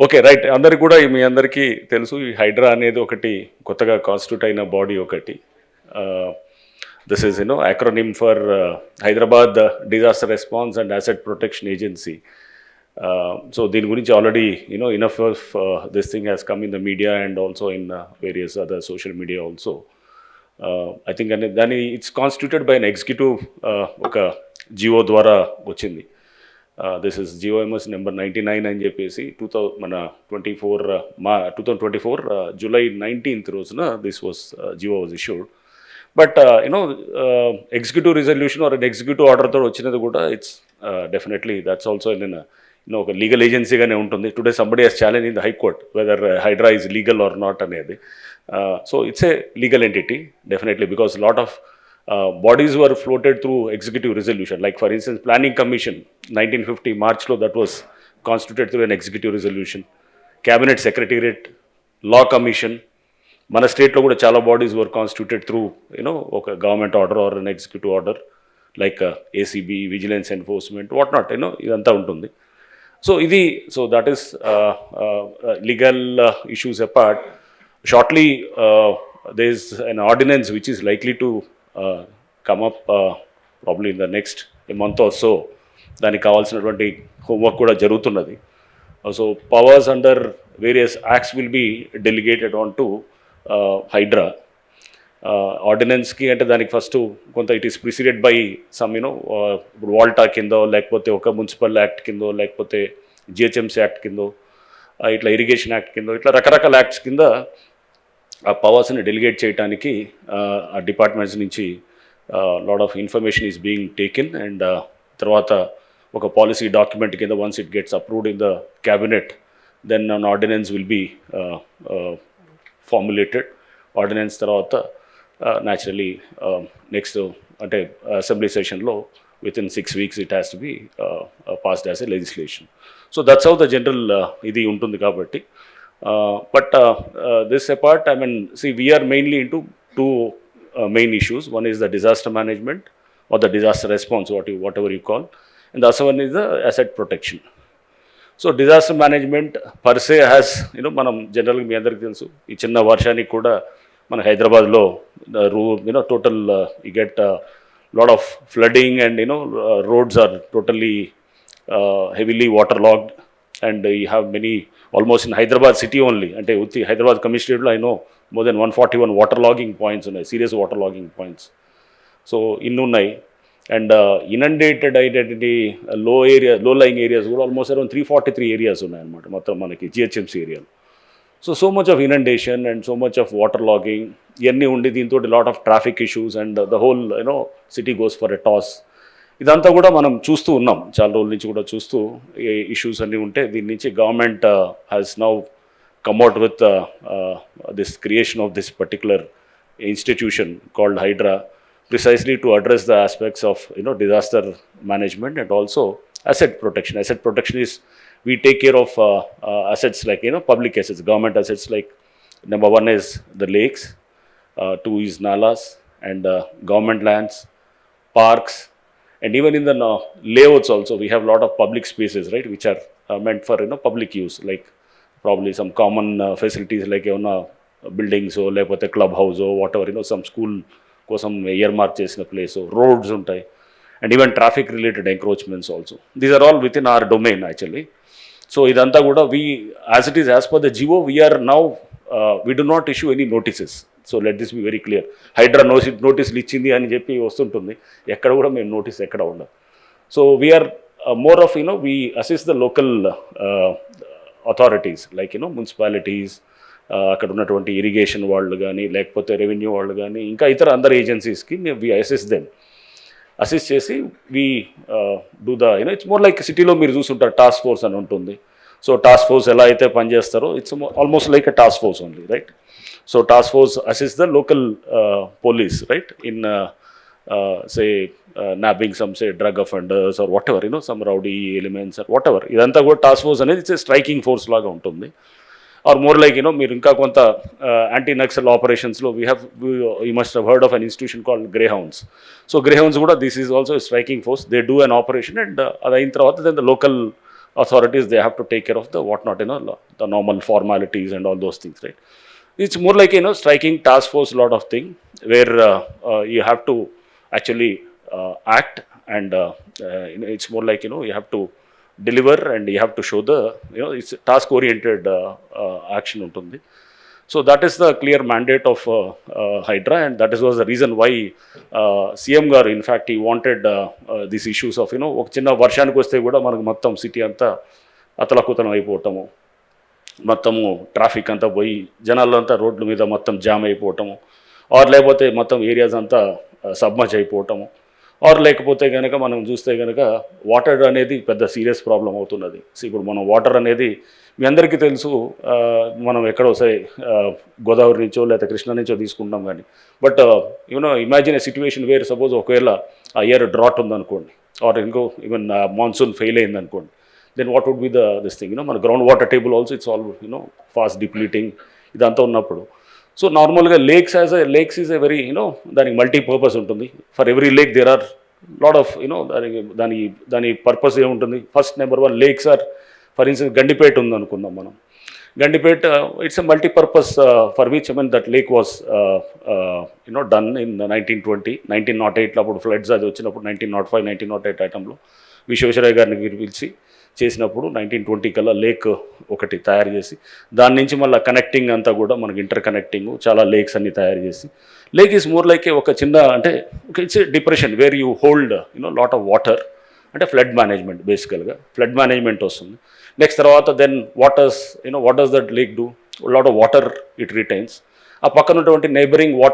Okay. Right. అందరికి కూడా మీ అందరికీ తెలుసు ఈ హైడ్రా అనేది ఒకటి కొత్తగా కాన్స్టిట్యూట్ అయిన బాడీ ఒకటి. This is acronym for Hyderabad disaster response and asset protection agency. So దీని గురించి already enough of this thing has come in the media and also in various other social media also. I think దాని it's constituted by an executive ఒక GO ద్వారా వచ్చింది. This is GOMS number 99 అని చెప్పేసి 2024 July 19th రోజున this was GO was issued. But executive resolution or executive ఆర్డర్తో వచ్చినది కూడా ఇట్స్ డెఫినెట్లీ దట్స్ ఆల్సో ఒక లీగల్ ఏజెన్సీగానే ఉంటుంది. Today somebody has challenge in the high court whether HYDRAA is legal or not అనేది. So it's a legal entity definitely because lot of bodies were floated through executive resolution. Like for instance, Planning Commission, 1950 March lo that was constituted through an executive resolution. Cabinet Secretariat, Law Commission, మన స్టేట్లో కూడా చాలా bodies వర్ constituted through ఒక government order or an executive order like ACB, vigilance enforcement, what not ఇదంతా ఉంటుంది. So that is legal issues apart. Shortly there is an ordinance which is likely to come up probably in the next month or so. దానికి కావాల్సినటువంటి homework కూడా జరుగుతున్నది. So powers under various acts will be delegated on to HYDRAA. ఆర్డినెన్స్కి అంటే దానికి first కొంత it is preceded by some ఇప్పుడు వాల్టా కిందో లేకపోతే ఒక మున్సిపల్ యాక్ట్ కిందో లేకపోతే జిహెచ్ఎంసీ యాక్ట్ కిందో ఇట్లా ఇరిగేషన్ యాక్ట్ కిందో ఇట్లా రకరకాల యాక్ట్స్ కింద ఆ పవర్స్ని డెలిగేట్ చేయడానికి ఆ డిపార్ట్మెంట్స్ నుంచి lot of information is being taken and తర్వాత ఒక పాలసీ డాక్యుమెంట్ కింద once it gets approved in the cabinet then an ordinance will be formulated. Ordinance తర్వాత న్యాచురలీ నెక్స్ట్ అంటే అసెంబ్లీ సెషన్లో within 6 weeks it has to be passed as a legislation. So that's how the general ఇది ఉంటుంది కాబట్టి. But this apart, I mean, see, we are mainly into two main issues. One is the disaster management or the disaster response, whatever you call, and the other one is the asset protection. So disaster management per se has, మనం జనరల్గా మీ అందరికీ తెలుసు ఈ చిన్న వర్షానికి కూడా మన హైదరాబాద్లో total you get lot of flooding and roads are totally heavily waterlogged and you have many almost in Hyderabad city only అంటే ఉత్తి Hyderabad కమిషనరేట్లో I know more than 141 waterlogging points ఉన్నాయి, serious waterlogging points. సో ఇన్ని ఉన్నాయి and inundated identity low lying areas కూడా almost around 343 areas ఉన్నాయన్నమాట మొత్తం మనకి GHMC ఏరియాలో. So much of inundation and so much of water logging ఇవన్నీ ఉండి దీంతో lot of traffic issues and the whole city goes for a toss. ఇదంతా కూడా మనం చూస్తూ ఉన్నాం, చాలా రోజుల నుంచి కూడా చూస్తూ ఇష్యూస్ అన్నీ ఉంటే దీని నుంచి government has now come out with this creation of this particular institution called HYDRAA precisely to address the aspects of disaster management and also asset protection. Asset protection is we take care of assets like public assets, government assets like number one is the lakes, two is nalas and government lands, parks, and even in the layouts also we have a lot of public spaces, right, which are meant for public use, like probably some common facilities like buildings or like a clubhouse or whatever, some school కోసం earmark చేసిన place, roads ఉంటాయి and even traffic related encroachments also. These are all within our domain actually. So ఇదంతా కూడా as it is as per the GO we are now we do not issue any notices. So let this be very clear. HYDRAA నోటీసులు ఇచ్చింది అని చెప్పి వస్తుంటుంది, ఎక్కడ కూడా మేము నోటీస్ ఎక్కడ ఉండదు. So we are more of we assist the local authorities like municipalities, అక్కడ ఉన్నటువంటి ఇరిగేషన్ వాళ్ళు కానీ లేకపోతే రెవెన్యూ వాళ్ళు కానీ ఇంకా ఇతర అందరు ఏజెన్సీస్కి వి అసిస్ట్ చేసి we do the it's more like సిటీలో మీరు చూస్తుంటారు టాస్క్ ఫోర్స్ అని ఉంటుంది. సో టాస్క్ ఫోర్స్ ఎలా అయితే పనిచేస్తారో it's almost like a task force only, right. So task force assist the local police, right, in say nabbing some say drug offenders or whatever, some rowdy elements or whatever. ఇదంతా కూడా task force అనేది it's striking force లాగా ఉంటుంది. Or more like మీరు ఇంకా కొంత anti naxal ఆపరేషన్స్లో you must have heard of an institution called Greyhounds. So Greyhounds కూడా this is also striking force. They do an operation and అది అయిన తర్వాత then the local authorities, they have to take care of the whatnot, the normal formalities and all those things, right? It's more like, striking task force lot of thing where you have to actually act, and it's more like, you have to deliver and you have to show the, it's task oriented action ఉంటుంది. So that is the clear mandate of Hydra, and that was the reason why CM garu, in fact, he wanted these issues of, ఒక చిన్న వర్షానికి వస్తే కూడా మనకు మొత్తం city అంతా అతలకుతలం అయిపోవటము, మొత్తము ట్రాఫిక్ అంతా పోయి జనాలంతా రోడ్ల మీద మొత్తం జామ్ అయిపోవటము, ఆర్ లేకపోతే మొత్తం ఏరియాస్ అంతా సబ్మర్జ్ అయిపోవటము, ఆర్ లేకపోతే కనుక మనం చూస్తే కనుక వాటర్ అనేది పెద్ద సీరియస్ ప్రాబ్లం అవుతున్నది. సో ఇప్పుడు మనం వాటర్ అనేది మీ అందరికీ తెలుసు, మనం ఎక్కడో సరే గోదావరి నుంచో లేదా కృష్ణా నుంచో తీసుకుంటాం కానీ, but imagine a situation where suppose ఒకవేళ ఆ ఇయర్ డ్రాట్ ఉందనుకోండి, ఆర్ ఇంకో ఈవెన్ మాన్సూన్ ఫెయిల్ అయిందనుకోండి, then what would be this thing, మన ground water table also it's all fast depleting, ఇదంతా ఉన్నప్పుడు. సో నార్మల్గా లేక్స్ ఈజ్ ఎ వెరీ దానికి మల్టీపర్పస్ ఉంటుంది. For every lake there are lot of దాని purpose ఏముంటుంది. First number 1 lakes are, for instance Gandipet ఉందనుకుందాం మనం. Gandipet it's a multipurpose for which that lake was done in 1920, 1908 అప్పుడు ఫ్లడ్స్ అది వచ్చినప్పుడు 1905, 1908 ఐటంలో విశ్వేశ్వరయ్య గారిని పిలిచి చేసినప్పుడు 1920 కల్లా లేక్ ఒకటి తయారు చేసి, దాని నుంచి మళ్ళీ కనెక్టింగ్ అంతా కూడా మనకి ఇంటర్ కనెక్టింగ్ చాలా లేక్స్ అన్ని తయారు చేసి, లేక్ ఈజ్ మోర్ లైక్ ఒక చిన్న, అంటే it's depression where you hold lot of water, అంటే ఫ్లడ్ మేనేజ్మెంట్, బేసికల్గా ఫ్లడ్ మేనేజ్మెంట్ వస్తుంది. నెక్స్ట్ తర్వాత then what does that lake do, lot of water it retains. ఆ పక్కన ఉన్నటువంటి నైబరింగ్ వాటర్